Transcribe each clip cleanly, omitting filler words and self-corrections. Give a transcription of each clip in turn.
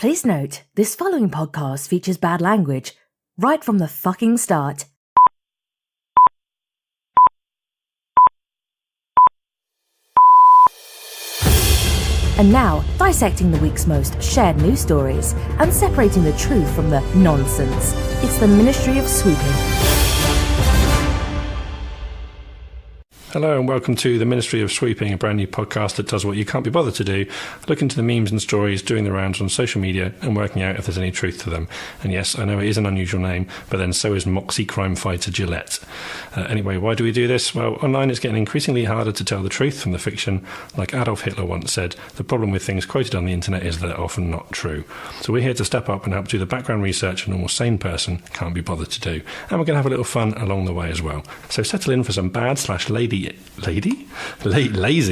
Please note, this following podcast features bad language right from the fucking start. And now, dissecting the week's most shared news stories and separating the truth from the nonsense. It's the Ministry of Swooping. Hello and welcome to the Ministry of Swooping, a brand new podcast that does what you can't be bothered to do, look into the memes and stories doing the rounds on social media and working out if there's any truth to them. And yes, I know it is an unusual name, but then so is Moxie crime fighter Gillette. Anyway, why do we do this? Well, online it's getting increasingly harder to tell the truth from the fiction. Like Adolf Hitler once said, the problem with things quoted on the internet is that they're often not true. So we're here to step up and help do the background research a normal sane person can't be bothered to do. And we're going to have a little fun along the way as well. So settle in for some bad/lazy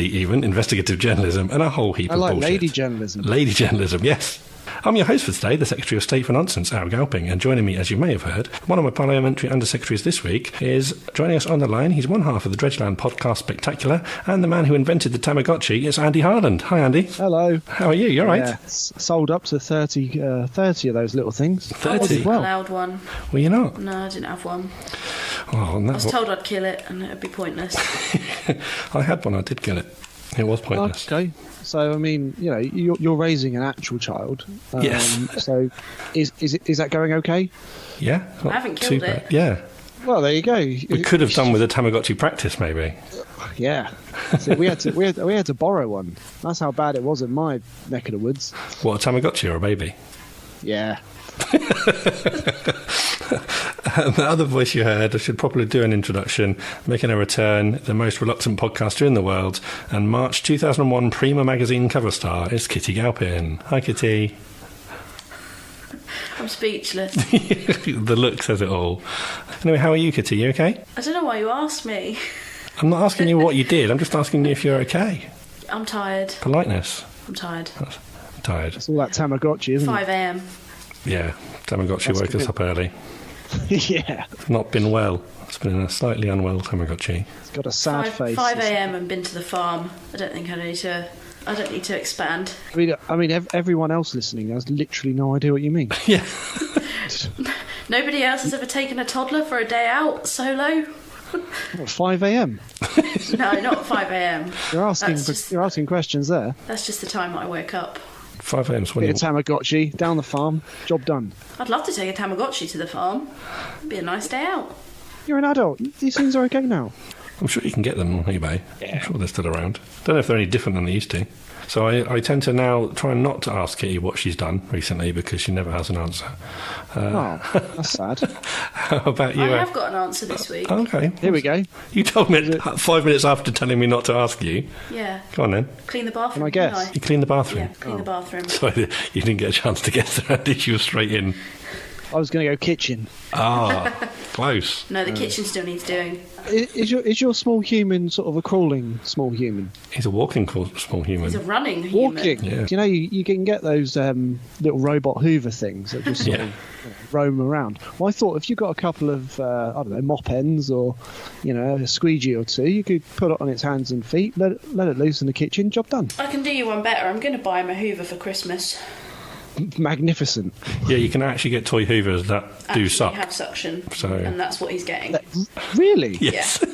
even investigative journalism and a whole heap of bullshit. Lady journalism. Lady journalism, yes. I'm your host for today, the Secretary of State for Nonsense, Al Galping, and joining me, as you may have heard, one of my parliamentary undersecretaries this week is joining us on the line. He's one half of the Dredgeland Podcast Spectacular, and the man who invented the Tamagotchi is Andy Harland. Hi, Andy. Hello. How are you? You all right? Yeah, sold up to 30 of those little things. 30? I wasn't allowed one. Were you not? No, I didn't have one. Oh, I was told I'd kill it and it would be pointless. I had one, I did kill it. It was pointless. Okay. So, I mean, you know, you're raising an actual child. Yes. So, is that going okay? Yeah. I haven't killed it. Yeah. Well, there you go. We could have done with a Tamagotchi practice, maybe. Yeah. So we had to borrow one. That's how bad it was in my neck of the woods. What, a Tamagotchi or a baby? Yeah. And the other voice you heard, I should probably do an introduction, making a return, the most reluctant podcaster in the world, and March 2001 Prima magazine cover star is Kitty Galpin. Hi, Kitty. I'm speechless. The look says it all. Anyway, how are you, Kitty? You okay? I don't know why you asked me. I'm not asking you what you did, I'm just asking you if you're okay. I'm tired. Politeness. I'm tired. I'm tired. It's all that Tamagotchi, isn't 5 a.m. Yeah, Tamagotchi woke us up early. it? Yeah. Not been well. It's been a slightly unwell Tamagotchi. It's got a sad face. 5 a.m. and been to the farm. I don't need to expand. I mean, everyone else listening has literally no idea what you mean. Yeah. Nobody else has ever taken a toddler for a day out solo. What, 5 a.m? No, not 5 a.m. You're asking questions there. That's just the time that I wake up. 5 a.m. Bit of Tamagotchi, down the farm, job done. I'd love to take a Tamagotchi to the farm. It'd be a nice day out. You're an adult. These things are okay now. I'm sure you can get them on eBay. Yeah. I'm sure they're still around. Don't know if they're any different than they used to. So I tend to now try not to ask Kitty what she's done recently because she never has an answer. That's sad. How about you? I have got an answer this week. Okay. Here we go. You told me 5 minutes after telling me not to ask you. Yeah. Go on then. Clean the bathroom. Can I guess? didn't You clean the bathroom? Yeah, clean the bathroom. Sorry, you didn't get a chance to guess there, did you? Straight in. I was going to go kitchen. Ah, close. No, the kitchen still needs doing. Is your small human sort of a crawling small human? He's a walking small human. He's a running human. Walking. Yeah. You know, you can get those little robot Hoover things that just sort of roam around. Well, I thought if you've got a couple of, I don't know, mop ends or, you know, a squeegee or two, you could put it on its hands and feet, let it loose in the kitchen, job done. I can do you one better. I'm going to buy him a Hoover for Christmas. Magnificent. Yeah, you can actually get toy hoovers that do Actually suck. have suction, So- and that's what he's getting. Really? Yes. Yeah.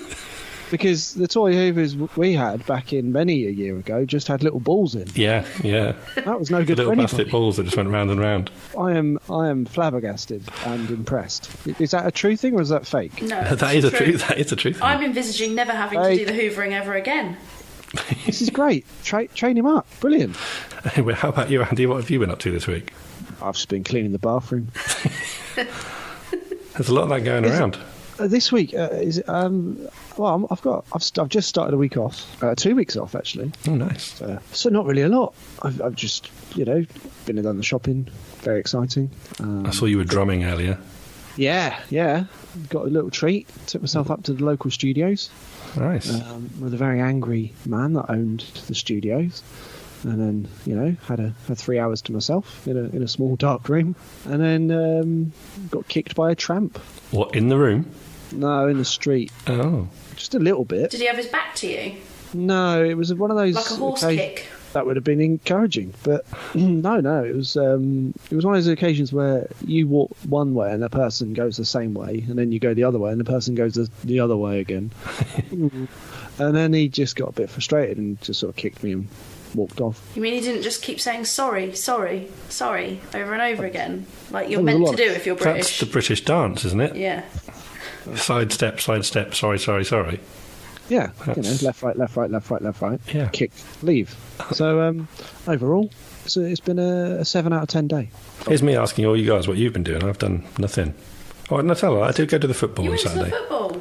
Because the toy Hoovers we had back in many a year ago just had little balls in. Yeah. That was no good Little for plastic anybody. balls that just went round and round. I am flabbergasted and impressed. Is that a true thing or is that fake? No, That is a truth. That is a truth. I'm envisaging never having to do the hoovering ever again. This is great. Train him up. Brilliant. Anyway, how about you, Andy? What have you been up to this week? I've just been cleaning the bathroom. There's a lot of that going around. This week is well, I've just started a week off, 2 weeks off actually. Oh, nice. So not really a lot. I've just been and done the shopping. Very exciting. I saw you were drumming earlier. Yeah. Got a little treat. Took myself up to the local studios. Nice. With a very angry man that owned the studios. And then, had 3 hours to myself in a small dark room. And then got kicked by a tramp. What, in the room? No, in the street. Oh. Just a little bit. Did he have his back to you? No, it was one of those... Like a horse kick? That would have been encouraging, but no, it was one of those occasions where you walk one way and the person goes the same way, and then you go the other way and the person goes the other way again. And then he just got a bit frustrated and just sort of kicked me and walked off. You mean he didn't just keep saying sorry over and over again, like you're meant to do if you're British? That's the British dance, isn't it? Yeah. Sidestep, sorry. Yeah, left, right. Yeah. Kick, leave. So overall, it's been a 7 out of 10 day. Here's me asking all you guys what you've been doing. I've done nothing. Oh, no, tell her, I did go to the football on Saturday. You went to the football?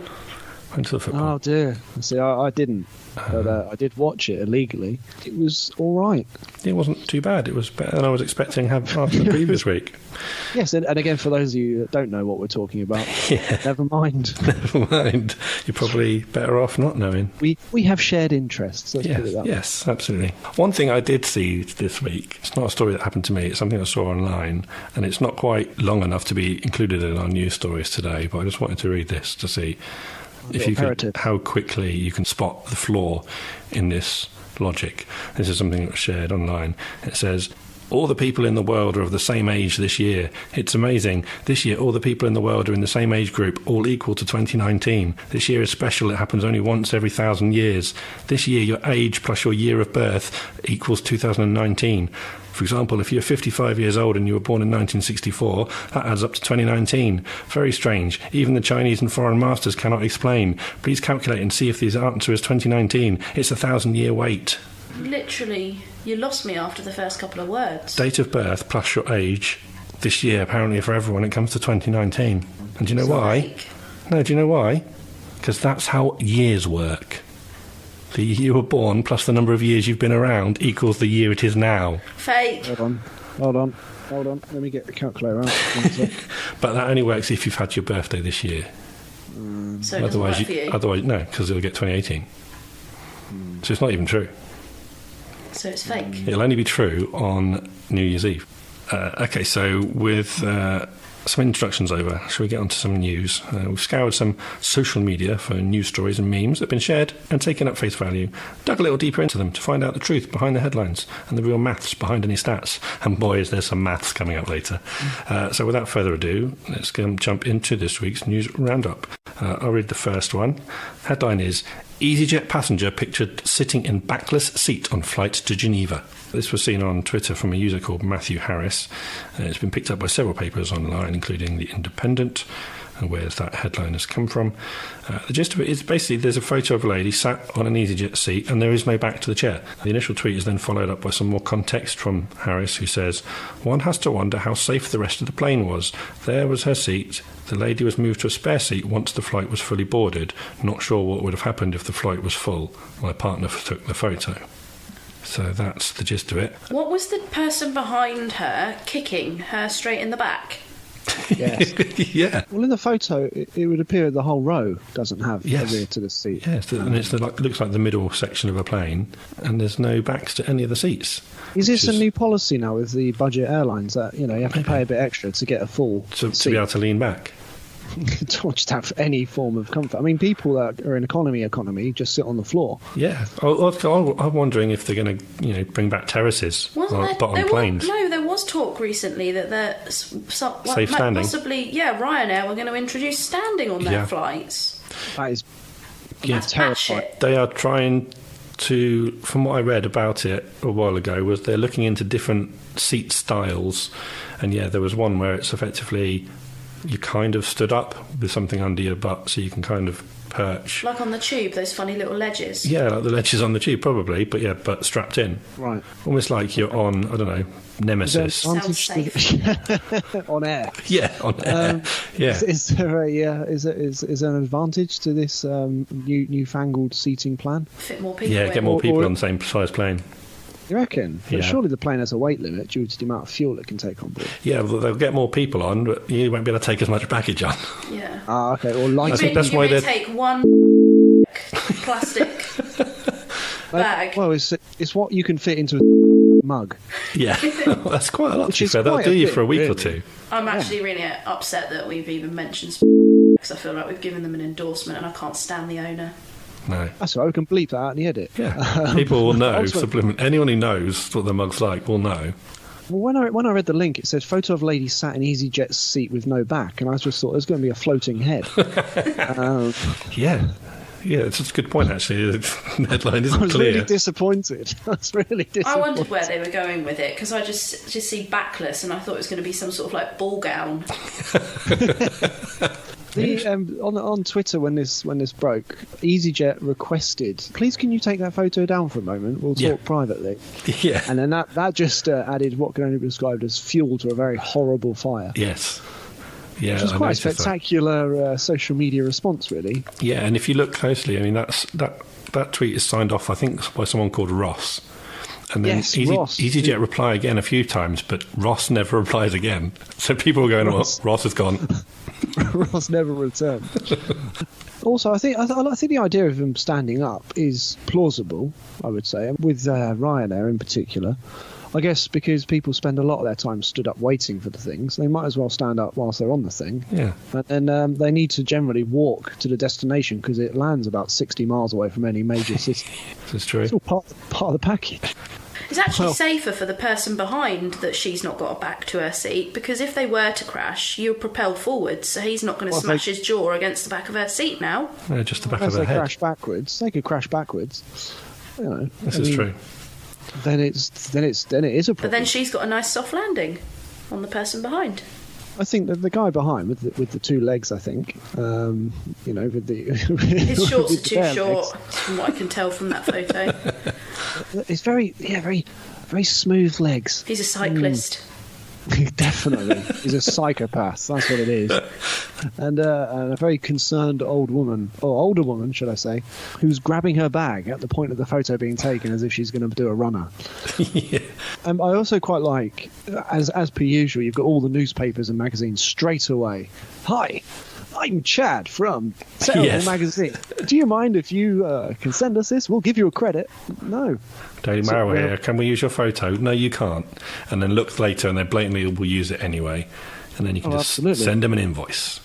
Went to the football. Oh dear. See, I didn't, but I did watch it illegally. It was all right. It wasn't too bad. It was better than I was expecting after the previous week. Yes, and again, for those of you that don't know what we're talking about, never mind. Never mind. You're probably better off not knowing. We have shared interests. Let's put it that way. Yes, absolutely. One thing I did see this week, it's not a story that happened to me, it's something I saw online, and it's not quite long enough to be included in our news stories today, but I just wanted to read this to see if you could, how quickly you can spot the flaw in this logic. This is something that was shared online. It says, all the people in the world are of the same age this year. It's amazing. This year, all the people in the world are in the same age group, all equal to 2019. This year is special. It happens only once every 1,000 years. This year, your age plus your year of birth equals 2019. For example, if you're 55 years old and you were born in 1964, that adds up to 2019. Very strange. Even the Chinese and foreign masters cannot explain. Please calculate and see if the answer is 2019. It's a 1,000-year wait. Literally, you lost me after the first couple of words. Date of birth plus your age this year, apparently for everyone, it comes to 2019. And do you know why? No, do you know why? Because that's how years work. The year you were born plus the number of years you've been around equals the year it is now. Fake. Hold on. Let me get the calculator out. But that only works if you've had your birthday this year. So it doesn't work for you? Otherwise, no, because it'll get 2018. So it's not even true. So it's fake. It'll only be true on New Year's Eve. Okay, so with some introductions over, shall we get on to some news? We've scoured some social media for news stories and memes that have been shared and taken at face value, dug a little deeper into them to find out the truth behind the headlines and the real maths behind any stats. And boys, there's some maths coming up later. So without further ado, let's jump into this week's news roundup. I'll read the first one. Headline is, EasyJet passenger pictured sitting in backless seat on flight to Geneva. This was seen on Twitter from a user called Matthew Harris. It's been picked up by several papers online, including The Independent, and where's that headline has come from. The gist of it is basically there's a photo of a lady sat on an EasyJet seat and there is no back to the chair. The initial tweet is then followed up by some more context from Harris, who says, one has to wonder how safe the rest of the plane was. There was her seat. The lady was moved to a spare seat once the flight was fully boarded. Not sure what would have happened if the flight was full. My partner took the photo. So that's the gist of it. What was the person behind her kicking her straight in the back? Yes. Yeah. Well, in the photo, it would appear the whole row doesn't have a rear to the seat. Yes, and it looks like the middle section of a plane, and there's no backs to any of the seats. Is this a new policy now with the budget airlines that you have to pay a bit extra to get a full seat? To be able to lean back? To just have any form of comfort. I mean, people that are in economy just sit on the floor. Yeah, I'm wondering if they're going to, bring back terraces, but on planes. There was talk recently that safe standing. Possibly, Ryanair were going to introduce standing on their flights. That is terrifying. They are trying to, from what I read about it a while ago, was they're looking into different seat styles, and there was one where it's effectively you kind of stood up with something under your butt so you can kind of perch. Like on the tube, those funny little ledges. Yeah, like the ledges on the tube, probably, but strapped in. Right. Almost like you're on, I don't know, Nemesis. Sounds safe. On air. Yeah, on air. Is there an advantage to this newfangled seating plan? Fit more people. Yeah, get more people on the same size plane. You reckon? But surely the plane has a weight limit due to the amount of fuel it can take on board. Yeah, well, they'll get more people on, but you won't be able to take as much baggage on. Yeah. Ah, okay. Or light. I think that's why they take one plastic bag. Well, it's what you can fit into a mug. Yeah, well, that's quite a lot. That'll do you for a week or two. I'm actually really upset that we've even mentioned because I feel like we've given them an endorsement and I can't stand the owner. No. That's right, we can bleep that out in the edit. Yeah. People will know. Anyone who knows what the mug's like will know. Well, when I read the link, it says photo of lady sat in EasyJet's seat with no back, and I just thought there's going to be a floating head. Yeah, it's a good point, actually. The headline isn't clear. I was really disappointed. I wondered where they were going with it, because I just see Backless, and I thought it was going to be some sort of like ball gown. On Twitter, when this broke, EasyJet requested, please can you take that photo down for a moment? We'll talk privately. Yeah. And then that just added what can only be described as fuel to a very horrible fire. Yes. Yeah, which is quite a spectacular social media response, really. Yeah, and if you look closely, I mean, that tweet is signed off, I think, by someone called Ross. And then yes, Ross. EasyJet reply again a few times, but Ross never replies again. So people are going, Ross is gone. Ross never returned. Also, I think the idea of him standing up is plausible, I would say, with Ryanair in particular. I guess because people spend a lot of their time stood up waiting for the things, they might as well stand up whilst they're on the thing. Yeah. And then they need to generally walk to the destination because it lands about 60 miles away from any major city. This is true. It's all part of the package. It's actually safer for the person behind that she's not got a back to her seat, because if they were to crash, you're propelled forwards, so he's not going to smash his jaw against the back of her seat now. No, just the back of her head. They could crash backwards. You know, this is true. Then it is a problem. But then she's got a nice soft landing on the person behind. I think that the guy behind with the two legs, I think, with the his shorts are too short, legs. From what I can tell from that photo. It's very smooth legs. He's a cyclist. Definitely, he's a psychopath. That's what it is. And a very concerned older woman, should I say, who's grabbing her bag at the point of the photo being taken, as if she's going to do a runner. Yeah. I also quite like, as per usual, you've got all the newspapers and magazines straight away. Hi, I'm Chad from Terrible Magazine. Do you mind if you can send us this? We'll give you a credit. No. Daily Mail here. Can we use your photo? No, you can't. And then look later, and they blatantly will use it anyway. And then you can send them an invoice.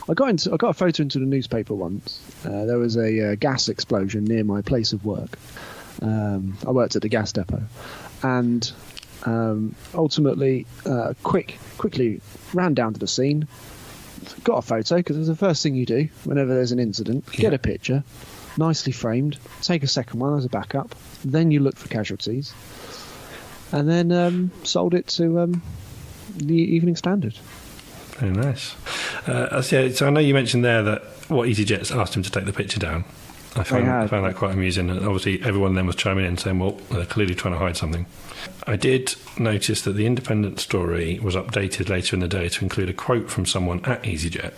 I got a photo into the newspaper once. There was a gas explosion near my place of work. I worked at the gas depot, and ultimately, quickly ran down to the scene. Got a photo, because it's the first thing you do whenever there's an incident. Get a picture, nicely framed, take a second one as a backup, then you look for casualties, and then sold it to the Evening Standard. Very nice. So I know you mentioned there that EasyJet's asked him to take the picture down. I found that quite amusing, and obviously everyone then was chiming in saying, well, they're clearly trying to hide something. I did notice that the Independent story was updated later in the day to include a quote from someone at EasyJet.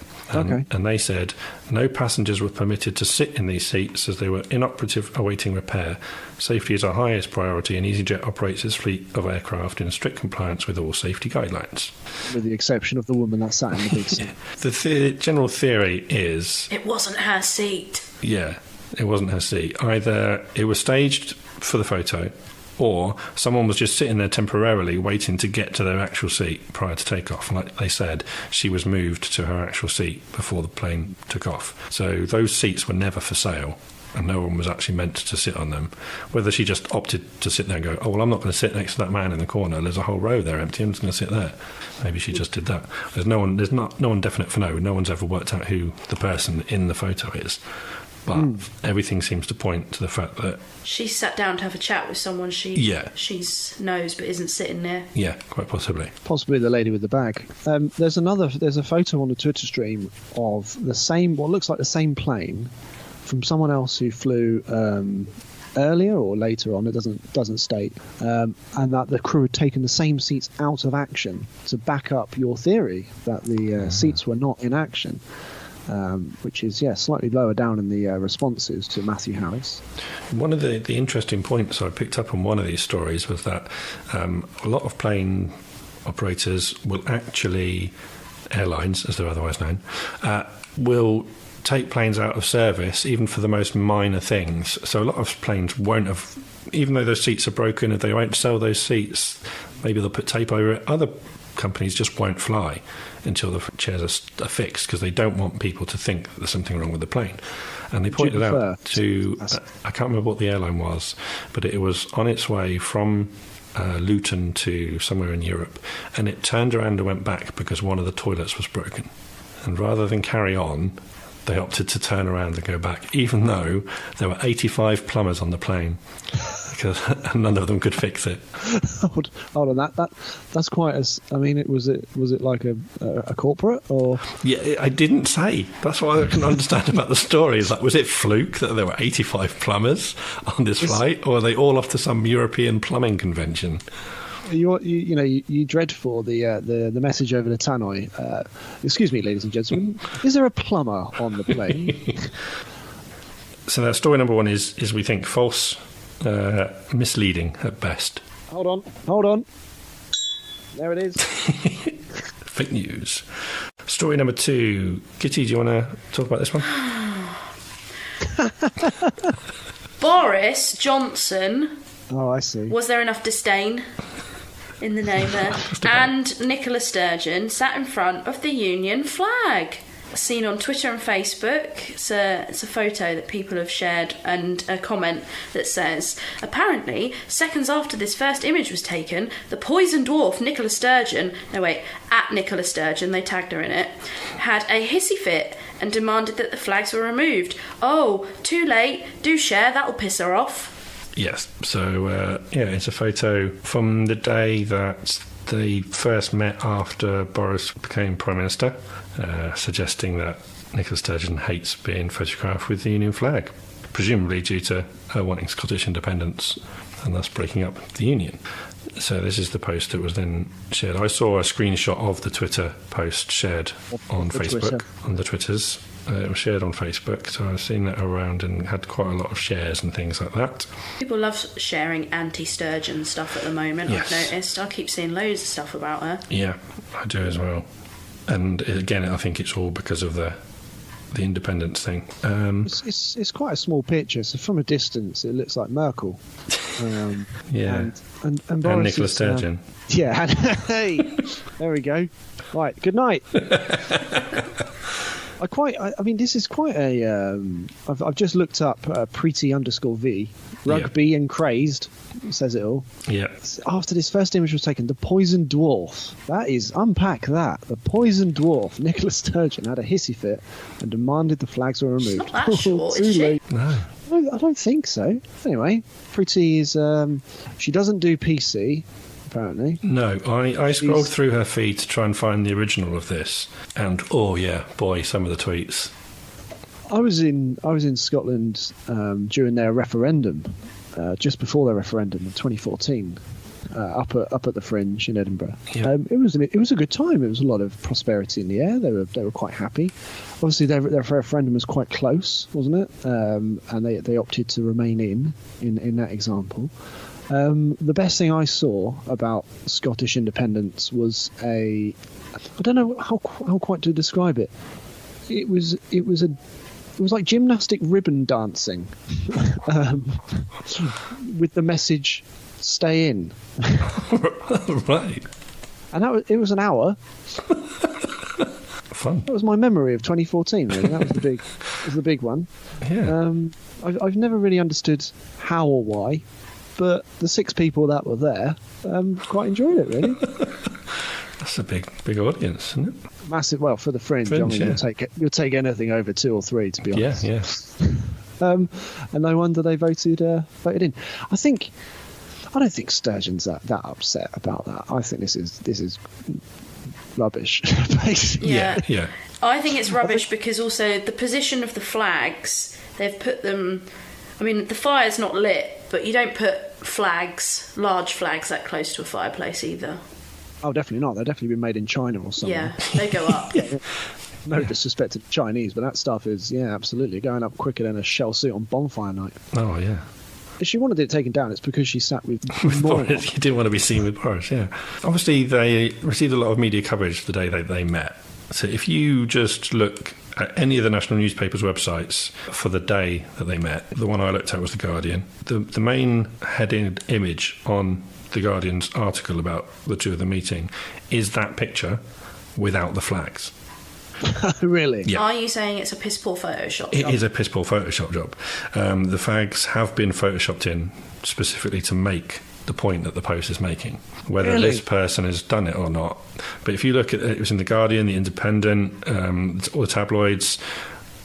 And they said, no passengers were permitted to sit in these seats as they were inoperative awaiting repair. Safety is our highest priority, and EasyJet operates its fleet of aircraft in strict compliance with all safety guidelines. With the exception of the woman that sat in the big seat. The general theory is... it wasn't her seat. Yeah, it wasn't her seat. Either it was staged for the photo, or someone was just sitting there temporarily waiting to get to their actual seat prior to takeoff. And like they said, she was moved to her actual seat before the plane took off. So those seats were never for sale, and no one was actually meant to sit on them. Whether she just opted to sit there and go, oh, well, I'm not going to sit next to that man in the corner. There's a whole row there empty. I'm just going to sit there. Maybe she just did that. There's no one definite for no. No one's ever worked out who the person in the photo is. But everything seems to point to the fact that she sat down to have a chat with someone she knows but isn't sitting there. Yeah, quite possibly. Possibly the lady with the bag. There's a photo on the Twitter stream of what looks like the same plane from someone else who flew earlier or later on. It doesn't state, and that the crew had taken the same seats out of action to back up your theory that the seats were not in action. Which is, slightly lower down in the responses to Matthew Harris. One of the interesting points I picked up on one of these stories was that a lot of plane operators will actually, airlines as they're otherwise known, will take planes out of service even for the most minor things. So a lot of planes won't have, even though those seats are broken, if they won't sell those seats, maybe they'll put tape over it. Other companies just won't fly until the chairs are fixed, because they don't want people to think that there's something wrong with the plane. And they pointed out to, I can't remember what the airline was, but it was on its way from Luton to somewhere in Europe, and it turned around and went back because one of the toilets was broken. And rather than carry on, they opted to turn around and go back, even though there were 85 plumbers on the plane, because none of them could fix it. Hold on, that's quite as. I mean, was it like a corporate or? Yeah, I didn't say. That's what I can understand about the story. Is like, was it fluke that there were 85 plumbers on this flight, or are they all off to some European plumbing convention? You dread for the message over the tannoy. Excuse me, ladies and gentlemen, is there a plumber on the plane? So that story number one is we think false, misleading at best. Hold on. There it is. Fake news. Story number two. Kitty, do you want to talk about this one? Boris Johnson. Oh, I see. Was there enough disdain in the name there? And Nicola Sturgeon sat in front of the Union flag. Seen on Twitter and Facebook. It's a photo that people have shared, and a comment that says, apparently, seconds after this first image was taken, the poison dwarf Nicola Sturgeon, at Nicola Sturgeon, they tagged her in it, had a hissy fit and demanded that the flags were removed. Oh, too late, do share, that'll piss her off. Yes, so it's a photo from the day that they first met after Boris became Prime Minister, suggesting that Nicola Sturgeon hates being photographed with the Union flag, presumably due to her wanting Scottish independence and thus breaking up the Union. So this is the post that was then shared. I saw a screenshot of the Twitter post shared on Facebook, on the Twitters. It was shared on Facebook, so I've seen that around and had quite a lot of shares and things like that. People love sharing anti-Sturgeon stuff at the moment, yes. I've noticed. I keep seeing loads of stuff about her. Yeah, I do as well. And again, I think it's all because of the independence thing. It's quite a small picture, so from a distance it looks like Merkel. Yeah. And Boris Nicola Sturgeon. Yeah, hey, there we go. Right, good night. I mean, this is quite a. I've just looked up Preeti_V, rugby and crazed. Says it all. Yeah. After this first image was taken, the poison dwarf. That is, unpack that. The poison dwarf, Nicola Sturgeon, had a hissy fit and demanded the flags were removed. It's not that short, is she? No. I don't think so. Anyway, Preeti is. She doesn't do PC. Apparently. No, I scrolled through her feed to try and find the original of this, and oh yeah, boy, some of the tweets. I was in Scotland during their referendum, just before their referendum in 2014, up at the Fringe in Edinburgh. Yeah. It was a good time. It was a lot of prosperity in the air. They were quite happy. Obviously, their referendum was quite close, wasn't it? And they opted to remain in that example. The best thing I saw about Scottish independence was I don't know how quite to describe it. It was like gymnastic ribbon dancing, with the message "Stay in." Right. And it was an hour. Fun. That was my memory of 2014. Really, that was the big one. Yeah. I've never really understood how or why. But the 6 people that were there quite enjoyed it, really. That's a big audience, isn't it? Massive. Well, for the Fringe, I mean, yeah. you'll take anything over 2 or 3, to be honest. Yeah. And no wonder they voted in. I don't think Sturgeon's that upset about that. I think this is rubbish. Basically. Yeah. I think it's rubbish because also the position of the flags, they've put them. I mean, the fire's not lit, but you don't put large flags, that close to a fireplace either. Oh, definitely not. They've definitely been made in China or something. Yeah, they go up. No disrespect to the Chinese, but that stuff is, absolutely going up quicker than a shell suit on bonfire night. Oh, yeah. If she wanted it taken down, it's because she sat with Boris. You didn't want to be seen with Boris, yeah. Obviously, they received a lot of media coverage the day they met. So if you just look at any of the national newspapers' websites for the day that they met, the one I looked at was The Guardian. The main heading image on The Guardian's article about the two of them meeting is that picture without the flags. Really? Yeah. Are you saying it's a piss poor Photoshop It job? is a piss poor Photoshop job. The flags have been photoshopped in specifically to make the point that the post is making, whether Really? this person has done it or not. But if you look at it was in The Guardian, The Independent, all the tabloids,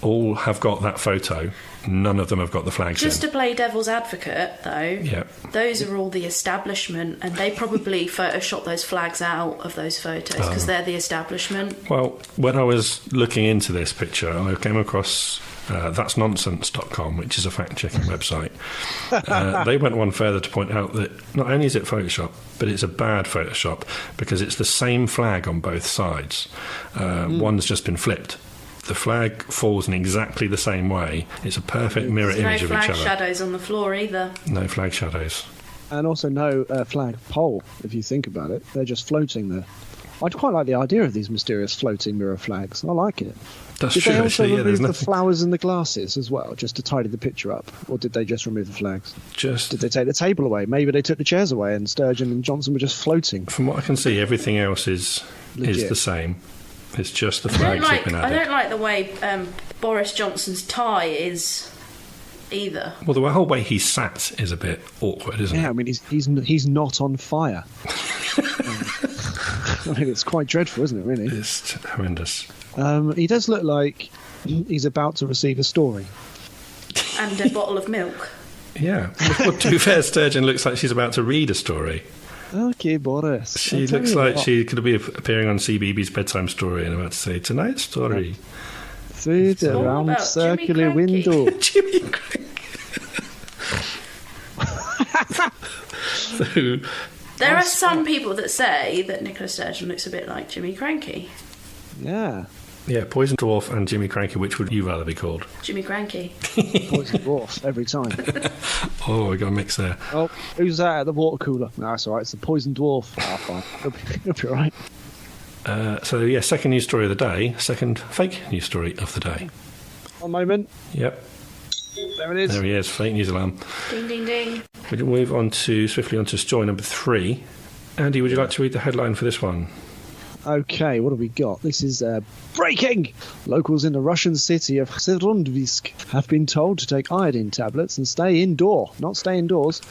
all have got that photo. None of them have got the flags Just in. to play devil's advocate, though, Yeah. those are all the establishment, and they probably Photoshop those flags out of those photos because they're the establishment. Well, when I was looking into this picture, I came across that'snonsense.com, which is a fact-checking website. They went one further to point out that not only is it Photoshop, but it's a bad Photoshop because it's the same flag on both sides. One's just been flipped. The flag falls in exactly the same way. It's a perfect mirror There's no image of each flag other. shadows on the floor either. No flag shadows. And also no flag pole, if you think about it. They're just floating there. I'd quite like the idea of these mysterious floating mirror flags. I like it. That's Did true, they also actually. Yeah, remove there's the nothing. flowers and the glasses as well, just to tidy the picture up? Or did they just remove the flags? Just Did they take the table away? Maybe they took the chairs away and Sturgeon and Johnson were just floating. from what I can see, everything else is Legit. the same. It's just the I don't flags have like. been I added. don't like the way Boris Johnson's tie is either. Well, the whole way he's sat is a bit awkward, isn't Yeah, I it? mean, he's not on fire. I mean, it's quite dreadful, isn't it, really? It's horrendous. He does look like he's about to receive a story. And a bottle of milk. Yeah. Well, to be fair, Sturgeon looks like she's about to read a story. Okay, Boris. She I'll tell looks you like what, she could be appearing on CBeebies bedtime story and about to say, tonight's story. Through the all round about circular Jimmy Cranky. window. Jimmy Crank. So, There are some people that say that Nicola Sturgeon looks a bit like Jimmy Cranky. Yeah. yeah, Poison Dwarf and Jimmy Cranky, which would you rather be called? Jimmy Cranky. Poison dwarf every time. Oh, we got a mix there. Oh, who's that at the water cooler? No, that's all right. It's the poison dwarf. Ah, fine. It'll be all right. Second news story of the day. Second fake news story of the day. One moment. Yep, There it is. there he is. Fake news alarm. Ding, ding, ding. We'll move on swiftly on to story number 3. Andy, would you like to read the headline for this one? Okay, what have we got? This is breaking! Locals in the Russian city of Serundvisk have been told to take iodine tablets and stay indoors,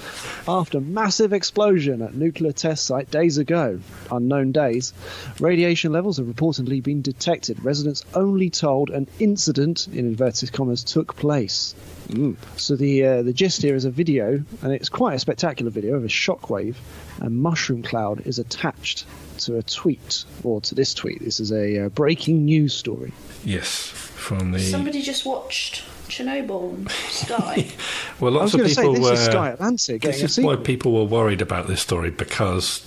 after massive explosion at nuclear test site days ago. Unknown days. Radiation levels have reportedly been detected. Residents only told an incident, in inverted commas, took place. So the gist here is a video, and it's quite a spectacular video of a shockwave, and mushroom cloud is attached to a tweet, or to this tweet. This is a breaking news story. Yes, from the... Somebody just watched Chernobyl on Sky. Well, I was lots of going to say, people this is were... Sky Atlantic getting a This is why sequel. people were worried about this story, because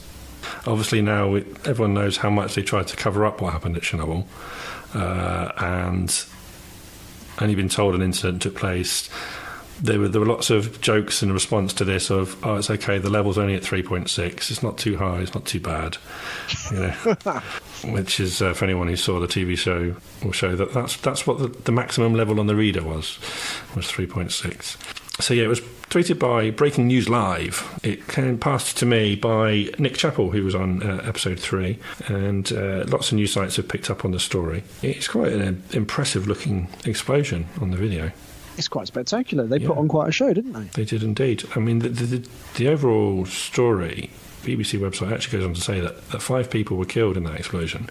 obviously now everyone knows how much they tried to cover up what happened at Chernobyl, and only been told an incident took place. There were lots of jokes in response to this of, oh, it's okay, the level's only at 3.6, it's not too high, it's not too bad, you know, which is, for anyone who saw the TV show, will show that that's what the maximum level on the reader was 3.6. So yeah, it was tweeted by Breaking News Live. It came passed to me by Nick Chappell, who was on episode 3, and lots of news sites have picked up on the story. It's quite an impressive looking explosion on the video. It's quite spectacular. They Yeah. put on quite a show, didn't they? They did indeed. I mean, the overall story, BBC website actually goes on to say that 5 people were killed in that explosion.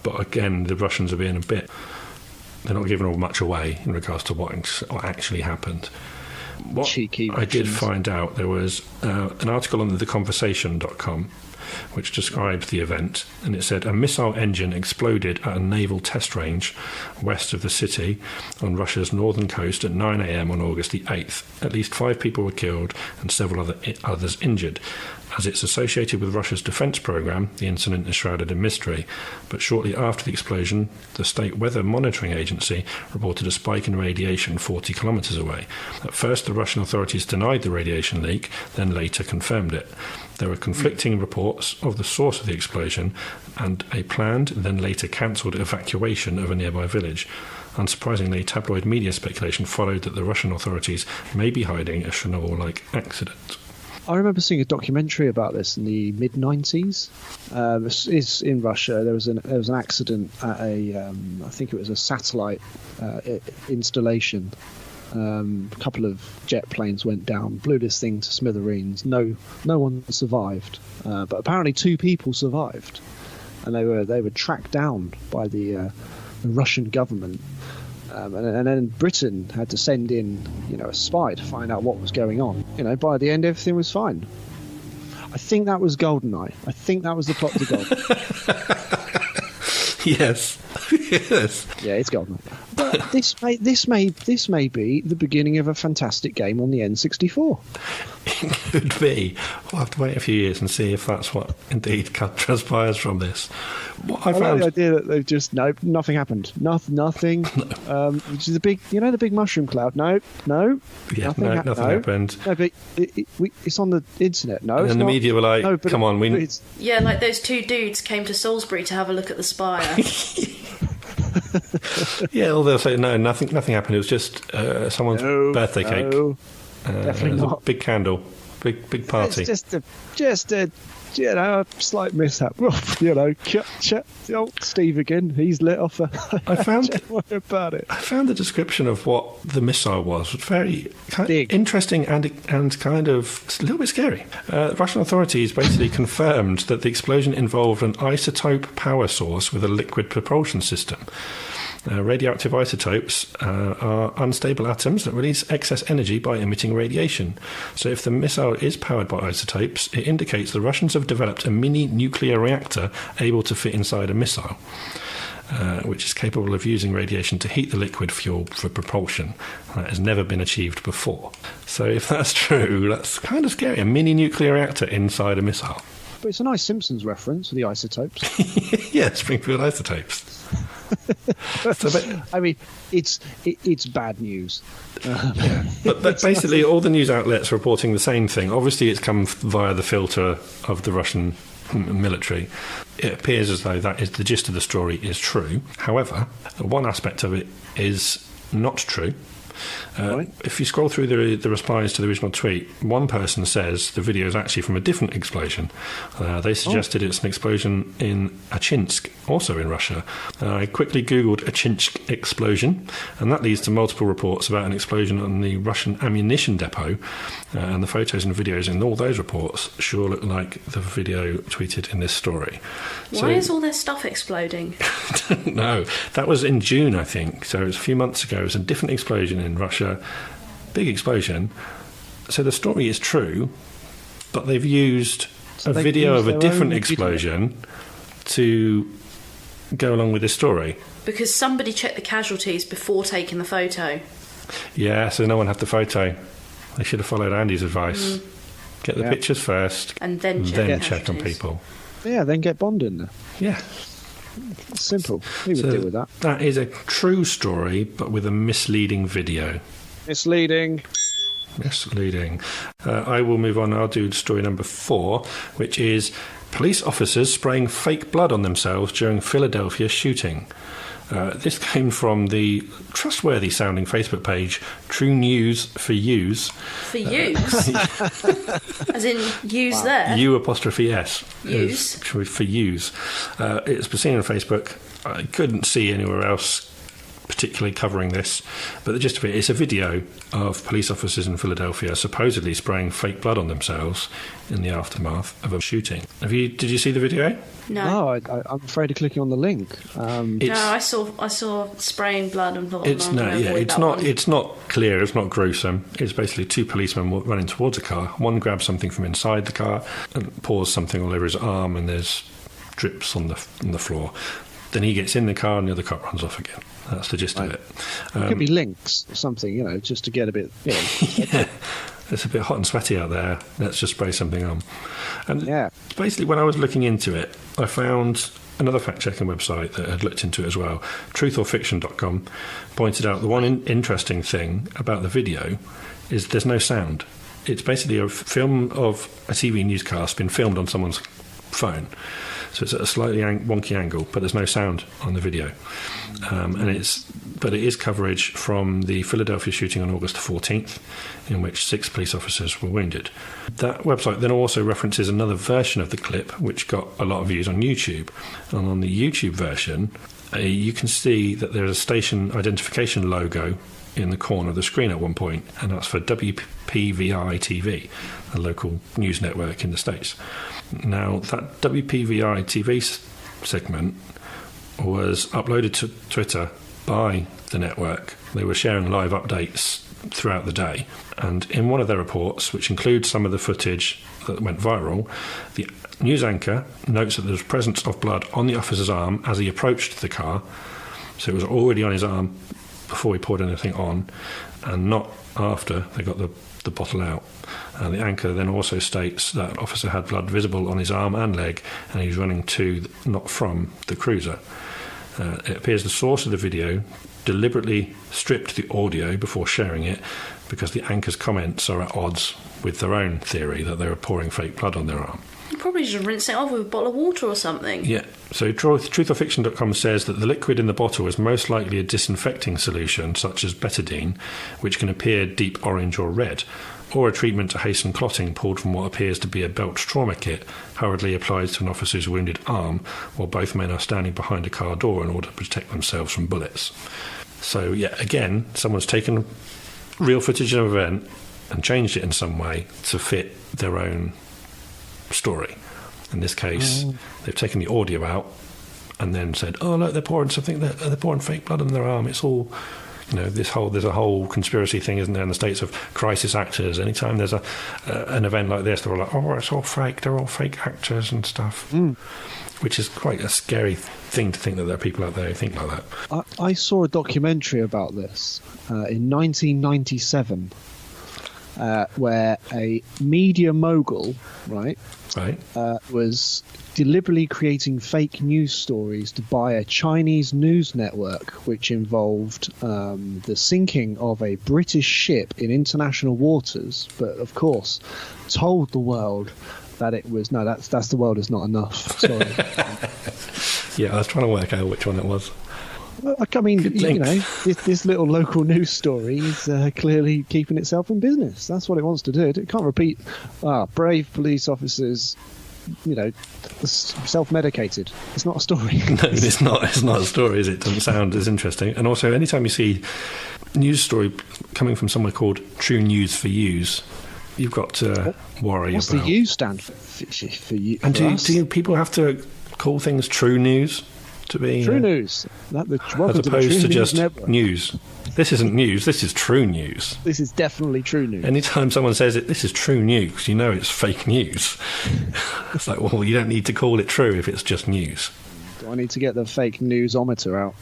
But again, the Russians are being a bit... They're not giving all much away in regards to what actually happened. What Cheeky I did Russians. find out, there was an article on theconversation.com which described the event, and it said a missile engine exploded at a naval test range west of the city on Russia's northern coast at 9 a.m. on August the 8th. At least 5 people were killed and several others injured. As it's associated with Russia's defence programme, the incident is shrouded in mystery. But shortly after the explosion, the State Weather Monitoring Agency reported a spike in radiation 40 kilometres away. At first, the Russian authorities denied the radiation leak, then later confirmed it. There were conflicting reports of the source of the explosion and a planned, then later cancelled evacuation of a nearby village. Unsurprisingly, tabloid media speculation followed that the Russian authorities may be hiding a Chernobyl-like accident. I remember seeing a documentary about this in the mid-90s. This is in Russia. There was an accident at I think it was a satellite installation. A couple of jet planes went down, blew this thing to smithereens. No one survived, but apparently 2 people survived, and they were tracked down by the Russian government, and then Britain had to send in a spy to find out what was going on. By the end everything was fine. I think that was GoldenEye. I think that was the plot to GoldenEye. Yes. Yes. Yeah, it's GoldenEye. But this may be the beginning of a fantastic game on the N64. It could be. We'll have to wait a few years and see if that's what indeed transpires from this. What I found... like the idea that they've just nothing happened. Nothing. No. Which is the big mushroom cloud. No. Yeah, nothing happened. No, but it's on the internet. No, and then the media were like, no, "Come on, we." Yeah, like those 2 dudes came to Salisbury to have a look at the spire. Yeah, or they'll say no, nothing happened. It was just someone's birthday cake. Definitely not. Big candle, big party. It's just a slight mishap. Steve again. He's lit off. Don't worry about it. I found the description of what the missile was very interesting and kind of a little bit scary. Russian authorities basically confirmed that the explosion involved an isotope power source with a liquid propulsion system. Radioactive isotopes are unstable atoms that release excess energy by emitting radiation. So if the missile is powered by isotopes, it indicates the Russians have developed a mini nuclear reactor able to fit inside a missile, which is capable of using radiation to heat the liquid fuel for propulsion. That has never been achieved before. So if that's true, that's kind of scary. A mini nuclear reactor inside a missile. But it's a nice Simpsons reference for the isotopes. Yeah, Springfield isotopes. I mean, it's bad news. But basically, all the news outlets are reporting the same thing. Obviously, it's come via the filter of the Russian military. It appears as though that is the gist of the story is true. However, one aspect of it is not true. Right. If you scroll through the replies to the original tweet, one person says the video is actually from a different explosion. They suggested it's an explosion in Achinsk, also in Russia. I quickly googled Achinsk explosion, and that leads to multiple reports about an explosion on the Russian ammunition depot, and the photos and videos in all those reports sure look like the video tweeted in this story. Why is all their stuff exploding? I don't know. That was in June, I think, so it was a few months ago. It was a different explosion in Russia. Big explosion. So the story is true, but they've used a video of a different explosion to go along with this story. Because somebody checked the casualties before taking the photo. Yeah, so no one had the photo. They should have followed Andy's advice. Get the pictures first, and then check on people. Yeah, then get Bond in there. Yeah. It's simple. We would deal with that. That is a true story, but with a misleading video. Misleading. I will move on. I'll do story number 4, which is police officers spraying fake blood on themselves during Philadelphia shooting. This came from the trustworthy sounding Facebook page True News for Use. For use? As in use there? U''S. Use? For use. It's been seen on Facebook. I couldn't see anywhere else particularly covering this, but the gist of it is a video of police officers in Philadelphia supposedly spraying fake blood on themselves in the aftermath of a shooting. Did you see the video? No. I'm afraid of clicking on the link. No, I saw spraying blood and thought, it's not clear, it's not gruesome. It's basically 2 policemen running towards a car. One grabs something from inside the car and pours something all over his arm, and there's drips on the floor. Then he gets in the car and the other cop runs off again. That's the gist of it. It could be links or something, just to get a bit... Yeah, it's a bit hot and sweaty out there. Let's just spray something on. And basically, when I was looking into it, I found another fact-checking website that had looked into it as well. Trutherfiction.com pointed out the one interesting thing about the video is there's no sound. It's basically a film of a TV newscast been filmed on someone's phone. So it's at a slightly wonky angle, but there's no sound on the video. And it's but it is coverage from the Philadelphia shooting on August 14th, in which 6 police officers were wounded. That website then also references another version of the clip, which got a lot of views on YouTube. And on the YouTube version, you can see that there's a station identification logo in the corner of the screen at one point, and that's for WPVI TV, a local news network in the States. Now, that WPVI TV segment was uploaded to Twitter by the network. They were sharing live updates throughout the day, and in one of their reports, which includes some of the footage that went viral, the news anchor notes that there was presence of blood on the officer's arm as he approached the car, so it was already on his arm before he poured anything on, and not after they got the bottle out. The anchor then also states that officer had blood visible on his arm and leg, and he's running to, not from, the cruiser. It appears the source of the video deliberately stripped the audio before sharing it, because the anchor's comments are at odds with their own theory that they were pouring fake blood on their arm. You probably should rinse it off with a bottle of water or something. Yeah. So trutherfiction.com says that the liquid in the bottle is most likely a disinfecting solution, such as betadine, which can appear deep orange or red, or a treatment to hasten clotting pulled from what appears to be a belt trauma kit, hurriedly applied to an officer's wounded arm, while both men are standing behind a car door in order to protect themselves from bullets. So, yeah, again, someone's taken real footage of an event and changed it in some way to fit their own story. In this case, they've taken the audio out and then said, "Oh look, they're pouring fake blood on their arm." It's all, there's a whole conspiracy thing, isn't there, in the States, of crisis actors. Anytime there's an event like this, they're all like, "Oh, it's all fake. They're all fake actors and stuff." Which is quite a scary thing to think that there are people out there who think like that. I saw a documentary about this in 1997. Where a media mogul, was deliberately creating fake news stories to buy a Chinese news network, which involved the sinking of a British ship in international waters, but of course told the world that it was that's the world is not enough. Sorry. Yeah, I was trying to work out which one it was. I mean, this little local news story is clearly keeping itself in business. That's what it wants to do. It can't repeat, brave police officers, self-medicated. It's not a story. No, it's not a story, is it? It doesn't sound as interesting. And also, anytime you see a news story coming from somewhere called True News for Use, you've got to worry What's about... the U stand for you? And do people have to call things true news? To be true news, as opposed to just news. This isn't news. This is true news. This is definitely true news. Anytime someone says this is true news, it's fake news. It's like, well, you don't need to call it true if it's just news. Do I need to get the fake newsometer out?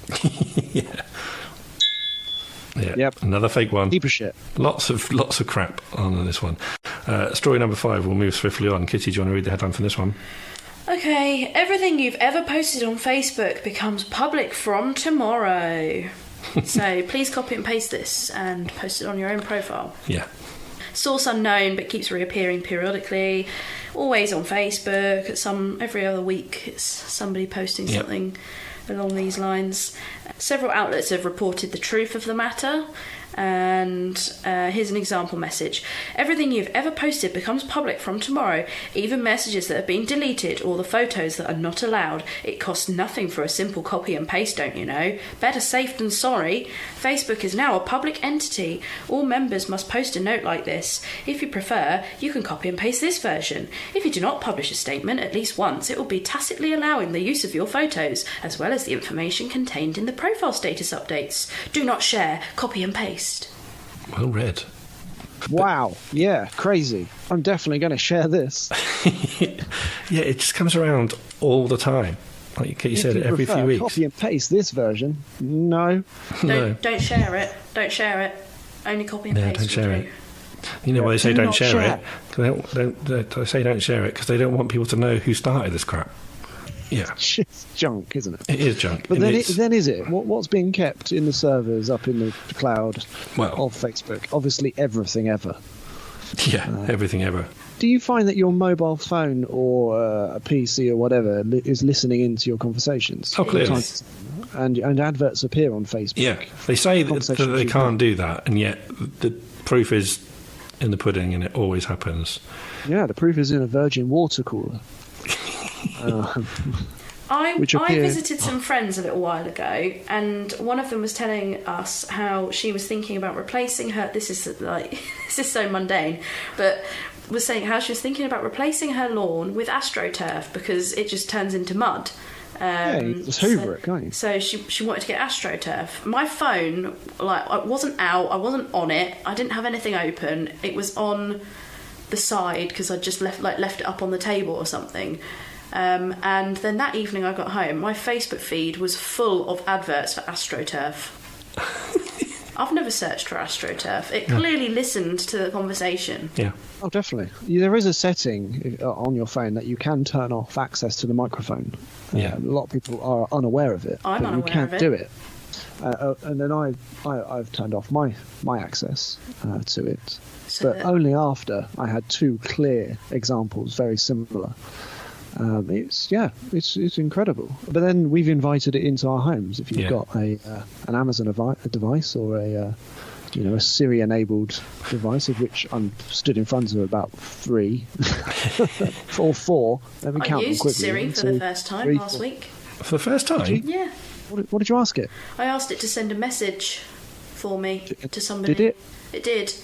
Yeah. Yep. Another fake one. Heap of shit. Lots of crap on this one. Story number 5. We'll move swiftly on. Kitty, do you want to read the headline for this one? Okay, everything you've ever posted on Facebook becomes public from tomorrow. So please copy and paste this and post it on your own profile. Yeah. Source unknown, but keeps reappearing periodically. Always on Facebook. Every other week, it's somebody posting something along these lines. Several outlets have reported the truth of the matter. And here's an example message. Everything you've ever posted becomes public from tomorrow, even messages that have been deleted or the photos that are not allowed. It costs nothing for a simple copy and paste, don't you know? Better safe than sorry. Facebook is now a public entity. All members must post a note like this. If you prefer, you can copy and paste this version. If you do not publish a statement at least once, it will be tacitly allowing the use of your photos, as well as the information contained in the profile status updates. Do not share, copy and paste. Well read. Wow. Yeah, crazy. I'm definitely going to share this. Yeah, it just comes around all the time. Like you said, every few weeks. Copy and paste this version. No. Don't share it. Don't share it. Only copy and paste. Don't share it. You know why they say don't share it? They say don't share it because they don't want people to know who started this crap. Yeah. It's junk, isn't it? It is junk. But then is it? What's being kept in the servers up in the cloud of Facebook? Obviously everything ever. Yeah, everything ever. Do you find that your mobile phone or a PC or whatever is listening into your conversations? Oh, clearly. And adverts appear on Facebook. Yeah, they say that they can't do that, and yet the proof is in the pudding, and it always happens. Yeah, the proof is in a Virgin water cooler. I visited some friends a little while ago, and one of them was telling us how she was thinking about replacing her. This is so mundane, but was saying how she was thinking about replacing her lawn with AstroTurf because it just turns into mud. You just hoover it, can't you? So she wanted to get AstroTurf. My phone, I wasn't out, I wasn't on it, I didn't have anything open. It was on the side because I just left it up on the table or something. And then that evening I got home, my Facebook feed was full of adverts for AstroTurf. I've never searched for AstroTurf. It clearly listened to the conversation. Yeah. Oh, definitely. There is a setting on your phone that you can turn off access to the microphone. Yeah. A lot of people are unaware of it. I'm unaware you can't of it. do it. And then I've turned off my access to it. But only after I had two clear examples, very similar. It's incredible. But then we've invited it into our homes. If you've got an Amazon device or a Siri-enabled device, of which I'm stood in front of about 3 or 4. Let me count them quickly. I used Siri for the first time last week. For the first time? Yeah. What did you ask it? I asked it to send a message for me to somebody. Did it? It did.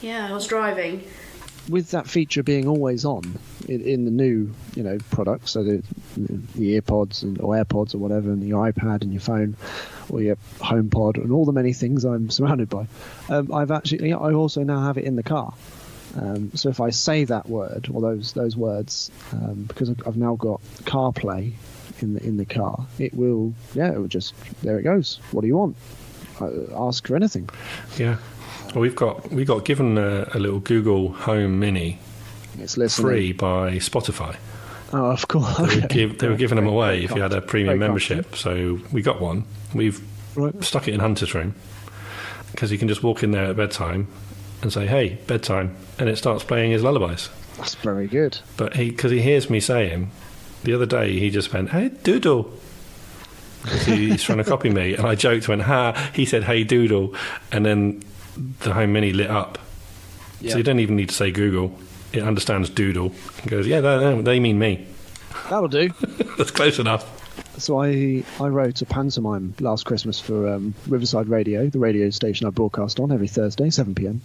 Yeah, I was driving. With that feature being always on in the new, products, so the EarPods or AirPods or whatever, and your iPad and your phone or your HomePod and all the many things I'm surrounded by, I also now have it in the car. So if I say that word or those words, because I've now got CarPlay in the car, it will just, there it goes. What do you want? Ask for anything. Yeah. Well, we got given a little Google Home Mini. It's listening. Free by Spotify. Oh, of course. They were giving them away if you had a premium membership. So we got one. We've stuck it in Hunter's room because you can just walk in there at bedtime and say, "Hey, bedtime," and it starts playing his lullabies. That's very good. But because he hears me saying, the other day he just went, "Hey, doodle." He's trying to copy me, and I joked, went, "Ha!" He said, "Hey, doodle," and then the Home Mini lit up. Yeah. So you don't even need to say Google. It understands doodle and goes, "Yeah, they mean me." That'll do. That's close enough. So I wrote a pantomime last Christmas for Riverside Radio, the radio station I broadcast on every Thursday, 7 p.m.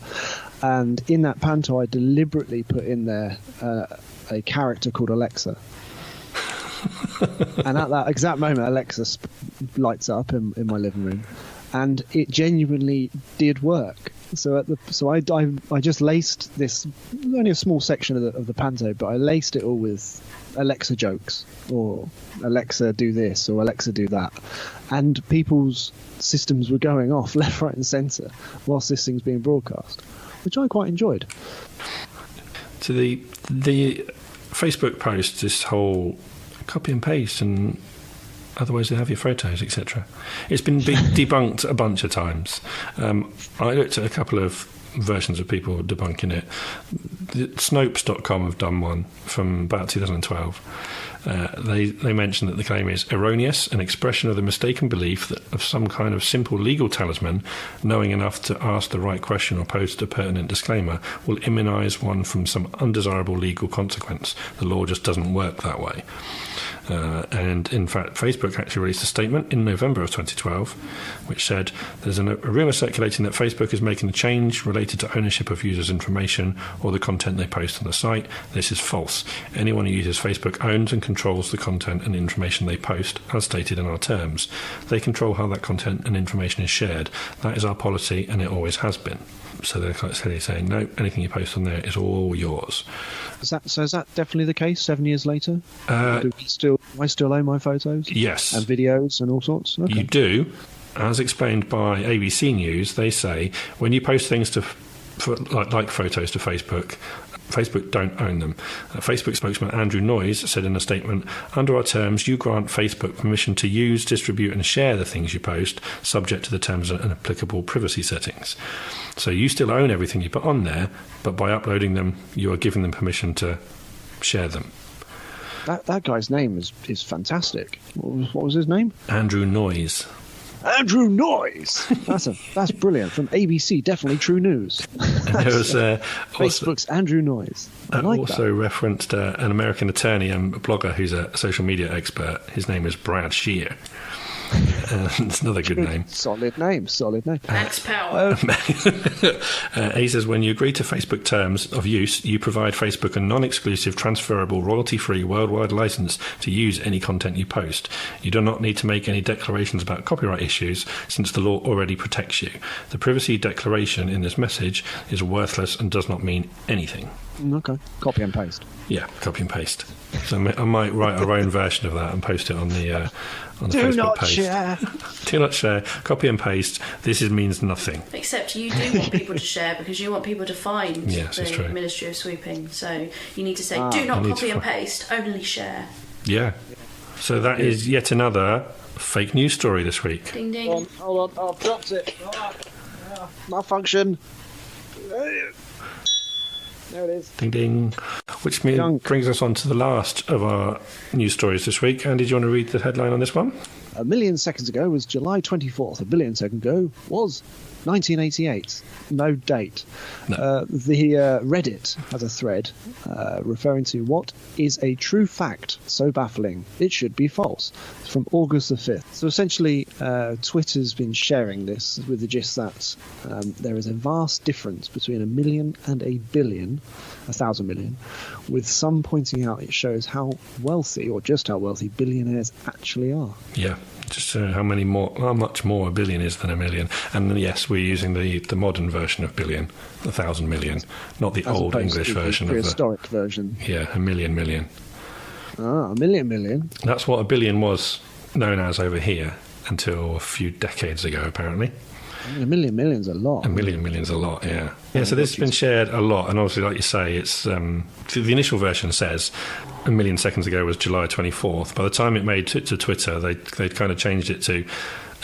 And in that panto, I deliberately put in there a character called Alexa. And at that exact moment, Alexa lights up in my living room. And it genuinely did work. So I just laced this, only a small section of the panto, but I laced it all with Alexa jokes, or Alexa do this, or Alexa do that, and people's systems were going off left, right, and centre whilst this thing's being broadcast, which I quite enjoyed. So the Facebook post, this whole copy and paste and other ways to have your photos, etc. It's been debunked a bunch of times. I looked at a couple of versions of people debunking it. Snopes.com have done one from about 2012. They mention that the claim is erroneous, an expression of the mistaken belief that of some kind of simple legal talisman, knowing enough to ask the right question or post a pertinent disclaimer, will immunise one from some undesirable legal consequence. The law just doesn't work that way. And in fact, Facebook actually released a statement in November of 2012 which said there's a rumour circulating that Facebook is making a change related to ownership of users' information or the content they post on the site. This is false. Anyone who uses Facebook owns and controls the content and information they post, as stated in our terms. They control how that content and information is shared. That is our policy, and it always has been. So they're clearly saying, no, anything you post on there is all yours. Is that definitely the case 7 years later? Do I still own my photos? Yes. And videos and all sorts? Okay. You do. As explained by ABC News, they say when you post things like photos to Facebook, Facebook don't own them. Facebook spokesman Andrew Noyes said in a statement, "Under our terms, you grant Facebook permission to use, distribute and share the things you post, subject to the terms and applicable privacy settings. So you still own everything you put on there, but by uploading them, you are giving them permission to share them." That guy's name is fantastic. What was his name? Andrew Noyes. Andrew Noyes. That's brilliant. From ABC, definitely true news. And there was Facebook's Andrew Noyes. I like also that. referenced an American attorney and blogger who's a social media expert. His name is Brad Shear. It's another good name. Solid name. Max Power. He says, when you agree to Facebook terms of use, you provide Facebook a non-exclusive, transferable, royalty-free worldwide license to use any content you post. You do not need to make any declarations about copyright issues, since the law already protects you. The privacy declaration in this message is worthless and does not mean anything. Okay. Copy and paste. Yeah, copy and paste. So I might write our own version of that and post it on the Facebook page. Share. Do not share. Copy and paste. This means nothing. Except you do want people to share because you want people to find Yes, it's true. the Ministry of Swooping. So you need to say, do not copy and paste, only share. Yeah. So that is yet another fake news story this week. Ding ding. Hold on, I've dropped it. Malfunction. There it is. Ding ding. Which brings us on to the last of our news stories this week. Andy, do you want to read the headline on this one? A million seconds ago was July 24th. A billion seconds ago was 1988. No date. No. The Reddit has a thread referring to what is a true fact so baffling it should be false, from August the 5th. So essentially, Twitter's been sharing this with the gist that there is a vast difference between a million and a billion, 1,000 million, with some pointing out it shows how wealthy, or just how wealthy, billionaires actually are. Yeah. Just how much more a billion is than a million. And yes, we're using the modern version of billion, 1,000 million, not the old English version of the of prehistoric version. Yeah, a million. Ah, a million. That's what a billion was known as over here until a few decades ago, apparently. A million's a lot. A million's a lot, yeah. Yeah, so this has been shared a lot, and obviously, like you say, it's the initial version says a million seconds ago was July 24th. By the time it made to Twitter, they'd kind of changed it to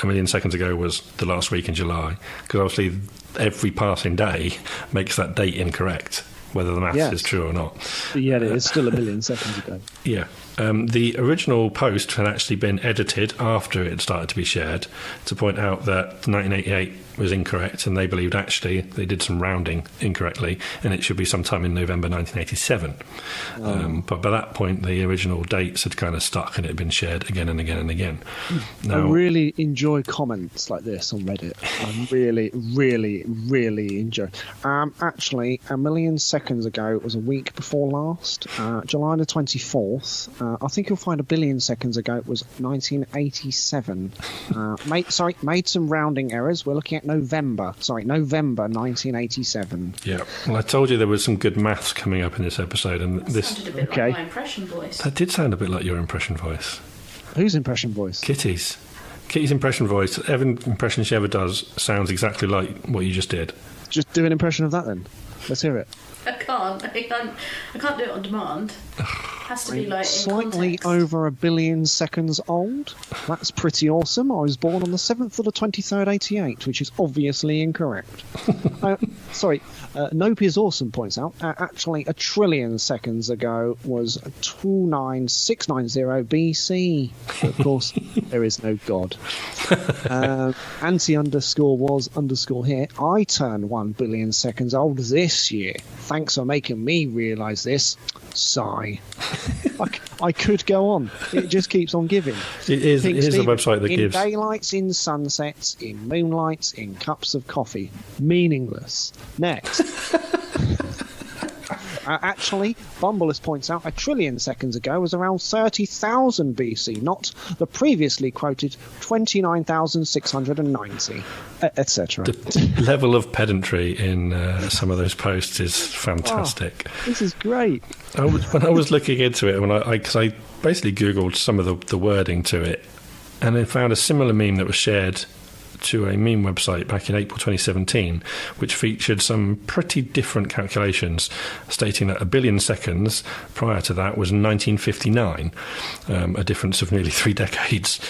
a million seconds ago was the last week in July, because obviously every passing day makes that date incorrect, whether the maths is true or not. But yet it is still a million seconds ago. Yeah. The original post had actually been edited after it had started to be shared to point out that 1988 was incorrect, and they believed actually they did some rounding incorrectly, and it should be sometime in November 1987. But by that point, the original dates had kind of stuck, and it had been shared again and again and again. Now, I really enjoy comments like this on Reddit. I really enjoy. Actually, a million seconds ago, it was a week before last, July the 24th. I think you'll find a billion seconds ago it was 1987. Made some rounding errors. We're looking at November 1987. Yeah. Well, I told you there was some good maths coming up in this episode, and that sounded a bit like my impression voice. That did sound a bit like your impression voice. Whose impression voice? Kitty's impression voice. Every impression she ever does sounds exactly like what you just did. Just do an impression of that then. Let's hear it. I can't do it on demand. Has to be like slightly over a billion seconds old. That's pretty awesome. I was born on the 7th of the 23rd, 88, which is obviously incorrect. Mopey is awesome points out. Actually, a trillion seconds ago was 29690 BC. Of course, there is no God. Anti_was_ here. I turned 1 billion seconds old this year. Thanks for making me realise this. Sigh. I could go on. It just keeps on giving. It is a website that gives... In daylights, in sunsets, in moonlights, in cups of coffee. Meaningless. Next. Actually, Bumbleus points out a trillion seconds ago was around 30,000 BC, not the previously quoted 29,690, etc. The level of pedantry in some of those posts is fantastic. This is great. When I was looking into it, because I basically Googled some of the wording to it, and I found a similar meme that was shared to a meme website back in April 2017, which featured some pretty different calculations, stating that 1 billion seconds prior to that was 1959, a difference of nearly 3 decades.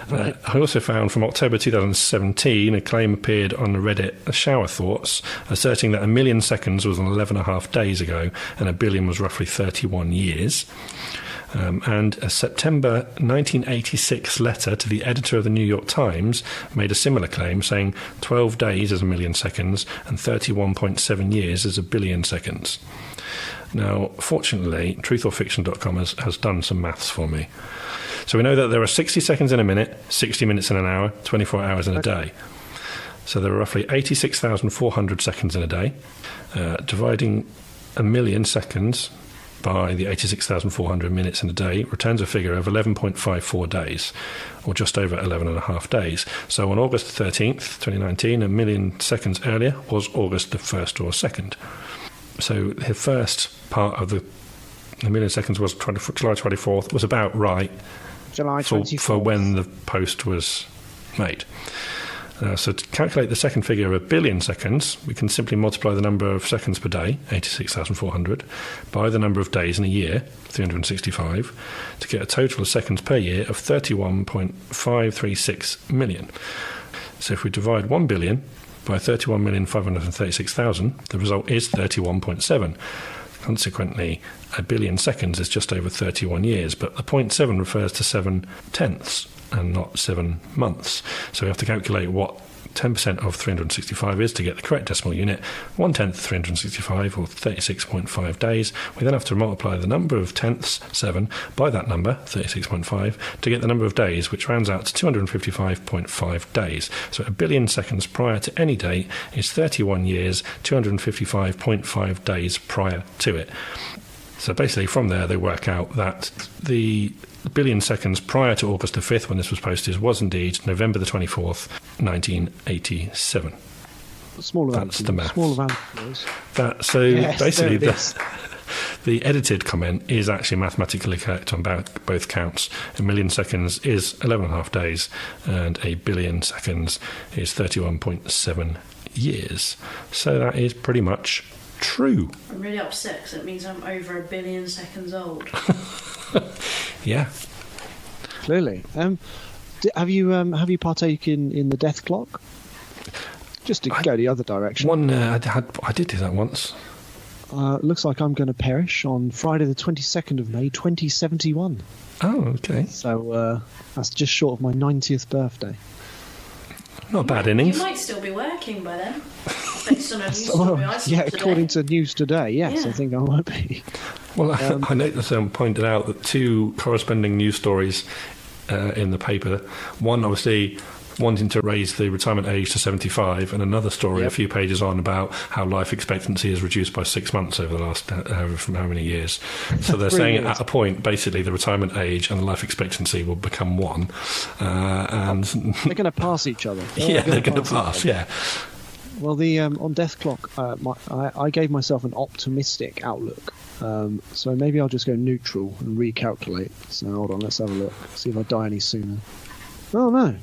Right. I also found from October 2017 a claim appeared on the Reddit Shower Thoughts, asserting that 1 million seconds was 11.5 days ago and 1 billion was roughly 31 years. And a September 1986 letter to the editor of the New York Times made a similar claim, saying 12 days is 1 million seconds and 31.7 years is 1 billion seconds. Now, fortunately, trutherfiction.com has done some maths for me. So we know that there are 60 seconds in a minute, 60 minutes in an hour, 24 hours in a day. So there are roughly 86,400 seconds in a day. Dividing 1 million seconds by the 86,400 minutes in a day returns a figure of 11.54 days, or just over 11.5 days. So on August 13th, 2019, 1 million seconds earlier was August the 1st or 2nd. So the first part of the 1 million seconds was July 24th, was about right July 24th. for when the post was made. So to calculate the second figure of 1 billion seconds, we can simply multiply the number of seconds per day, 86,400, by the number of days in a year, 365, to get a total of seconds per year of 31.536 million. So if we divide 1 billion by 31,536,000, the result is 31.7. Consequently, 1 billion seconds is just over 31 years, but the 0.7 refers to 7 tenths and not 7 months. So we have to calculate what 10% of 365 is to get the correct decimal unit. 1/10 of 365, or 36.5 days. We then have to multiply the number of tenths, 7, by that number, 36.5, to get the number of days, which rounds out to 255.5 days. So 1 billion seconds prior to any date is 31 years, 255.5 days prior to it. So basically from there they work out that the 1 billion seconds prior to August the 5th, when this was posted, was indeed November the 24th, 1987. Smaller That's the maths. Smaller value. So yes, basically the edited comment is actually mathematically correct on both counts. 1 million seconds is 11.5 days and 1 billion seconds is 31.7 years. So that is pretty much true. I'm really upset because it means I'm over 1 billion seconds old. Yeah. Clearly. Have you partaken in the death clock? Just to go the other direction. I did do that once. Looks like I'm going to perish on Friday the 22nd of May 2071. Oh, okay. So that's just short of my 90th birthday. Not a bad innings. You might still be working by then. Based on a news story I saw today. According to News Today, yes, Yeah. I think I might be. Well, I noticed pointed out that 2 corresponding news stories in the paper. One, obviously, wanting to raise the retirement age to 75, and another story a few pages on about how life expectancy is reduced by 6 months over the last from how many years. So they're saying at a point, basically, the retirement age and the life expectancy will become one. And they're going to pass each other. They're going to pass, yeah. Well, on Death Clock, I gave myself an optimistic outlook. So maybe I'll just go neutral and recalculate. So hold on, let's have a look. See if I die any sooner. Oh, no.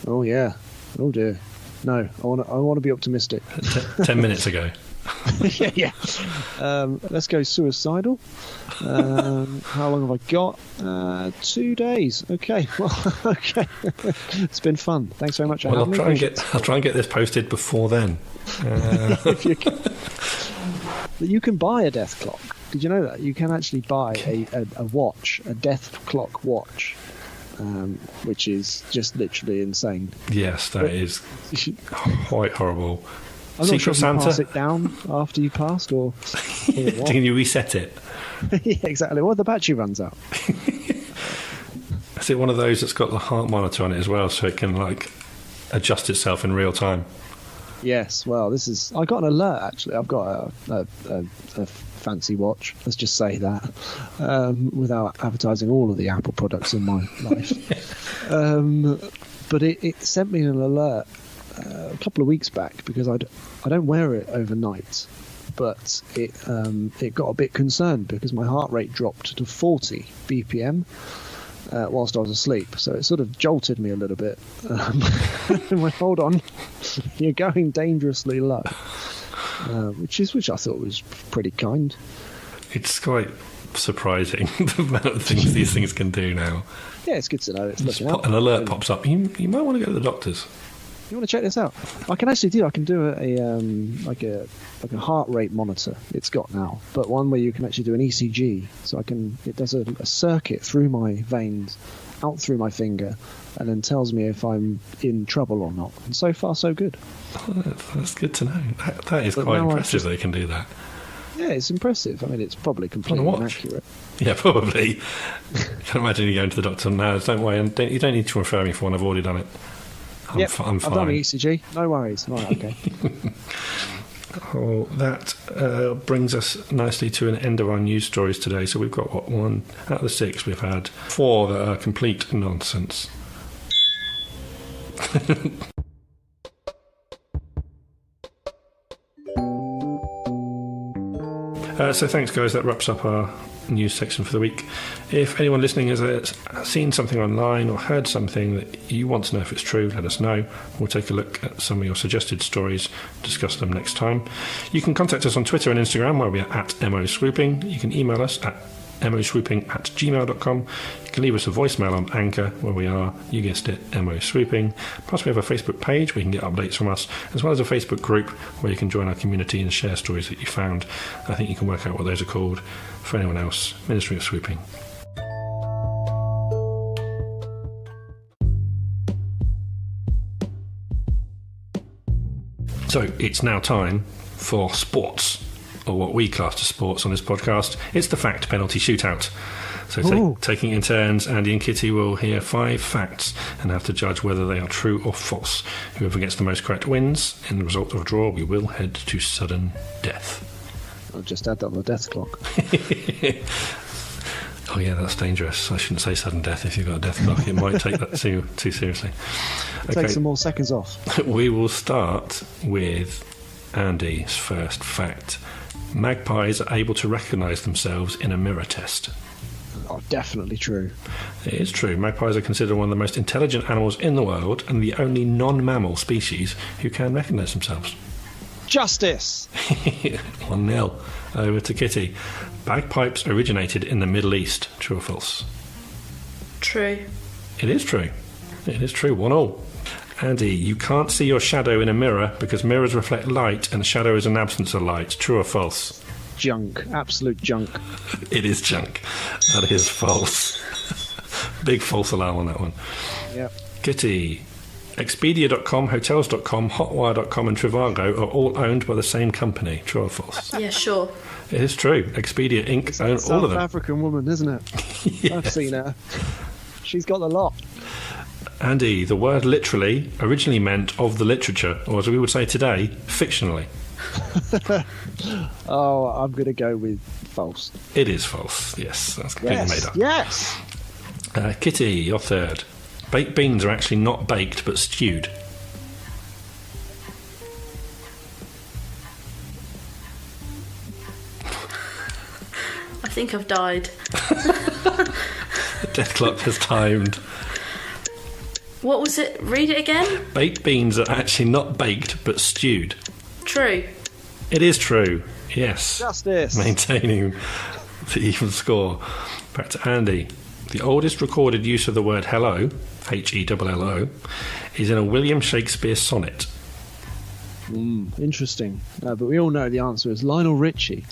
Oh, yeah. Oh, dear. No, I want to be optimistic. 10 minutes ago. yeah. Let's go suicidal. How long have I got? 2 days. Okay. Well, okay. It's been fun. Thanks very much. Well, I'll try and get this posted before then. If you can. You can buy a death clock. Did you know that? You can actually buy a watch, a death clock watch, which is just literally insane. Yes, that is quite horrible. I'm Secret not sure if you Santa? pass it down after you passed, or what? Can you reset it? Yeah, exactly. Well, the battery runs out. Is it one of those that's got the heart monitor on it as well, so it can adjust itself in real time? Yes. Well, I got an alert actually. I've got a fancy watch. Let's just say that, without advertising all of the Apple products in my life. But it sent me an alert a couple of weeks back because I don't wear it overnight, but it got a bit concerned because my heart rate dropped to 40 BPM, whilst I was asleep. So it sort of jolted me a little bit. And went, hold on, you're going dangerously low. Which I thought was pretty kind. It's quite surprising the amount of things these things can do now. Yeah, it's good to know. It's looking out. An alert pops up. You might want to go to the doctors. You want to check this out? I can actually do. I can do a heart rate monitor. It's got now, but one where you can actually do an ECG. So it does a circuit through my veins, out through my finger, and then tells me if I'm in trouble or not. And so far, so good. Oh, that's good to know. That is quite impressive. They can do that. Yeah, it's impressive. I mean, it's probably completely inaccurate. Yeah, probably. I can imagine you going to the doctor. No, don't worry. You don't need to refer me for one. I've already done it. I'm fine. I've done the ECG. No worries. Right, okay. Oh, that brings us nicely to an end of our news stories today. So we've got, one out of the 6, we've had 4 that are complete nonsense. So thanks, guys. That wraps up our news section for the week. If anyone listening has seen something online or heard something that you want to know if it's true, let us know. We'll take a look at some of your suggested stories, discuss them next time. You can contact us on Twitter and Instagram, where we are at MOSwooping. You can email us at moswooping@gmail.com. You can leave us a voicemail on Anchor, where we are, you guessed it, MOSwooping. Plus we have a Facebook page where you can get updates from us, as well as a Facebook group where you can join our community and share stories that you found. I think you can work out what those are called. For anyone else, Ministry of Swooping. So it's now time for sports, or what we class as sports on this podcast. It's the fact penalty shootout. So taking in turns, Andy and Kitty will hear 5 facts and have to judge whether they are true or false. Whoever gets the most correct wins. In the result of a draw, we will head to sudden death. I'll just add that on the death clock. Oh yeah, that's dangerous. I shouldn't say sudden death if you've got a death clock. It might take that too seriously. Okay. Take some more seconds off. We will start with Andy's first fact. Magpies are able to recognise themselves in a mirror test. Oh, definitely true. It is true. Magpies are considered one of the most intelligent animals in the world and the only non-mammal species who can recognise themselves. Justice! 1-0. Over to Kitty. Bagpipes originated in the Middle East. True or false? True. It is true. It is true. 1-1. Andy, you can't see your shadow in a mirror because mirrors reflect light and shadow is an absence of light. True or false? Junk. Absolute junk. It is junk. That is false. Big false alarm on that one. Yep. Kitty. Expedia.com, Hotels.com, Hotwire.com and Trivago are all owned by the same company. True or false? Yeah, sure. It is true. Expedia Inc. own all of them. South African woman, isn't it? Yes. I've seen her. She's got the lot. Andy, the word literally originally meant of the literature, or as we would say today, fictionally. Oh, I'm going to go with false. It is false. Yes, that's completely made up. Yes. Kitty, your third. Baked beans are actually not baked but stewed. I think I've died. The death clock has timed. What was it? Read it again? Baked beans are actually not baked but stewed. True. It is true. Yes. Justice. Maintaining the even score. Back to Andy. The oldest recorded use of the word hello, Hello, is in a William Shakespeare sonnet. Interesting. But we all know the answer is Lionel Richie,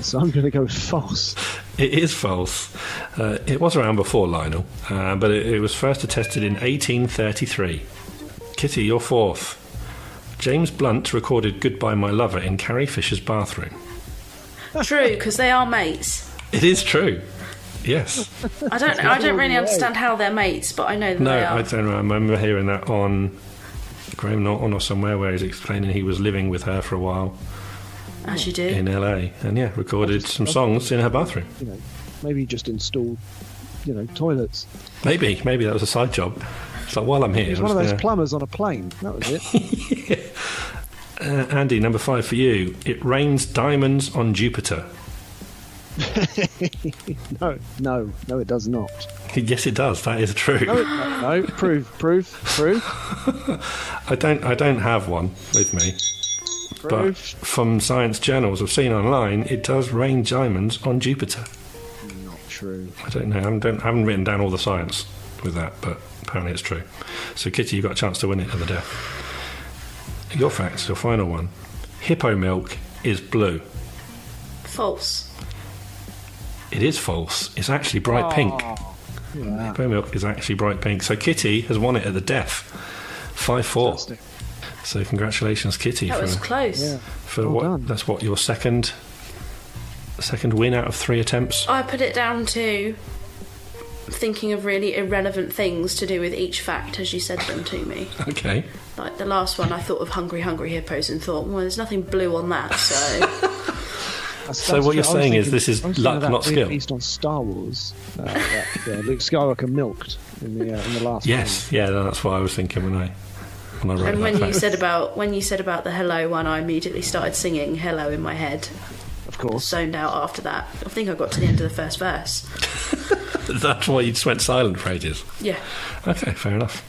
so I'm going to go with false. It is false. It was around before Lionel, but it was first attested in 1833. Kitty, your fourth. James Blunt recorded Goodbye My Lover in Carrie Fisher's bathroom. True, because they are mates. It is true. Yes. I don't really understand how they're mates, but I know that they are. No, I don't know. I remember hearing that on Graham Norton or somewhere where he's explaining he was living with her for a while. As you do. In LA. And yeah, recorded some songs in her bathroom. You know, maybe just installed, toilets. Maybe that was a side job. It's like, while I'm here... He's one of those plumbers on a plane. That was it. Andy, number 5 for you. It rains diamonds on Jupiter. No, it does not. Yes, it does. That is true. No, prove. I don't have one with me. But from science journals I've seen online, it does rain diamonds on Jupiter. Not true. I don't know. I haven't written down all the science with that, but apparently it's true. So, Kitty, you've got a chance to win it at the death. Your facts, your final one. Hippo milk is blue. False. It is false. It's actually bright pink. Yeah. Hippo milk is actually bright pink. So Kitty has won it at the death. 5-4. Fantastic. So congratulations, Kitty. That was close. Yeah. For Well what? done. That's what, your second win out of 3 attempts? I put it down to thinking of really irrelevant things to do with each fact as you said them to me. Okay. Like the last one, I thought of hungry hippos and thought, well, there's nothing blue on that, so... So what you're saying is this is luck, not skill. Based on Star Wars, Luke Skywalker milked in the last. Yes, yeah, that's what I was thinking when I wrote And that when fact. you said about the hello one, I immediately started singing hello in my head. Of course. Zoned out after that. I think I got to the end of the first verse. That's why you just went silent for ages. Yeah. Okay, fair enough.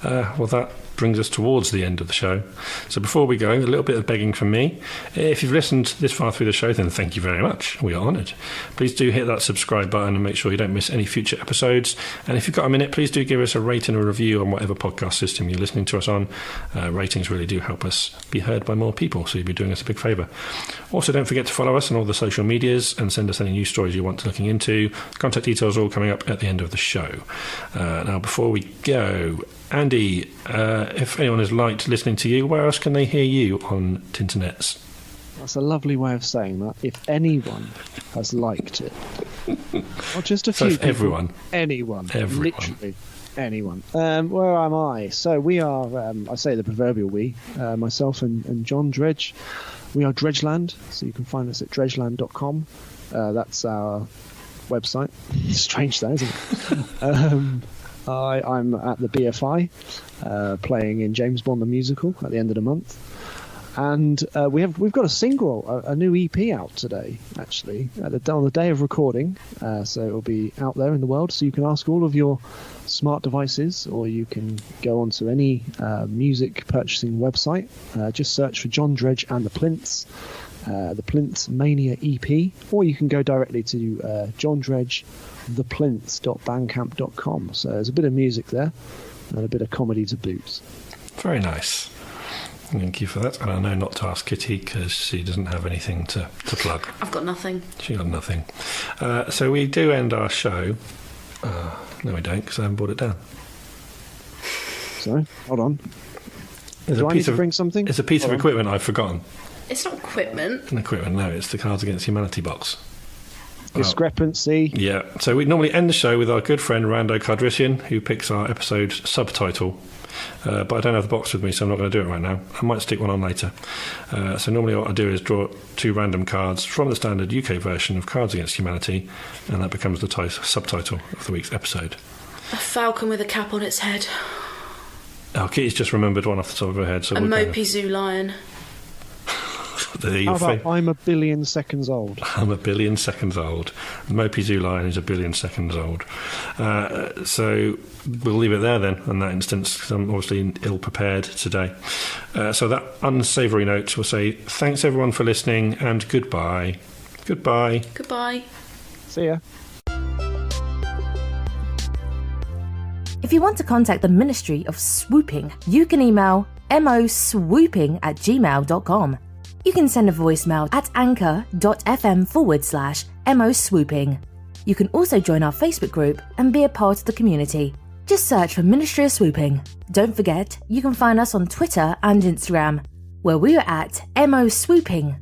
Well, that brings us towards the end of the show. So before we go, a little bit of begging from me. If you've listened this far through the show, then thank you very much. We are honoured. Please do hit that subscribe button and make sure you don't miss any future episodes. And if you've got a minute, please do give us a rate and a review on whatever podcast system you're listening to us on. Ratings really do help us be heard by more people, so you'd be doing us a big favour. Also, don't forget to follow us on all the social medias and send us any news stories you want looking into. Contact details are all coming up at the end of the show. Now, before we go, Andy, if anyone has liked listening to you, where else can they hear you on Tinternets? That's a lovely way of saying that. If anyone has liked it, not just a So few if people, everyone. anyone, Everyone. literally anyone. Where am I? So we are. I say the proverbial we. Myself and John Dredge. We are Dredgeland. So you can find us at dredgeland.com. That's our website. Strange, that isn't it? I'm at the BFI, playing in James Bond the musical at the end of the month, and we've got a single, a new EP out today, actually, on the day of recording. So it'll be out there in the world. So you can ask all of your smart devices, or you can go onto any music purchasing website. Just search for John Dredge and the Plinths. The Plinth Mania EP, or you can go directly to John Dredge theplinths.bandcamp.com. So there's a bit of music there and a bit of comedy to boot. Very nice. Thank you for that. And I know not to ask Kitty because she doesn't have anything to plug. I've got nothing. She got nothing. So we do end our show. No, we don't, because I haven't brought it down. So, hold on. There's Do I need to bring something? It's a piece of Hold on. equipment I've forgotten. It's not equipment. An equipment, no, it's the Cards Against Humanity box. Discrepancy. Yeah, so we normally end the show with our good friend Rando Cardrician, who picks our episode subtitle. But I don't have the box with me, so I'm not going to do it right now. I might stick one on later. So normally what I do is draw 2 random cards from the standard UK version of Cards Against Humanity, and that becomes the subtitle of the week's episode. A falcon with a cap on its head. Oh, Kitty's just remembered one off the top of her head. So A Mopey Zoo Lion. How about I'm a billion seconds old? I'm a billion seconds old. Mopey Zoo Lion is a billion seconds old. So we'll leave it there then, in that instance, because I'm obviously ill-prepared today. So that unsavoury note, we'll say thanks everyone for listening, and goodbye. Goodbye. Goodbye. See ya. If you want to contact the Ministry of Swooping, you can email moswooping@gmail.com. You can send a voicemail at anchor.fm/moswooping. You can also join our Facebook group and be a part of the community. Just search for Ministry of Swooping. Don't forget, you can find us on Twitter and Instagram, where we are at moswooping.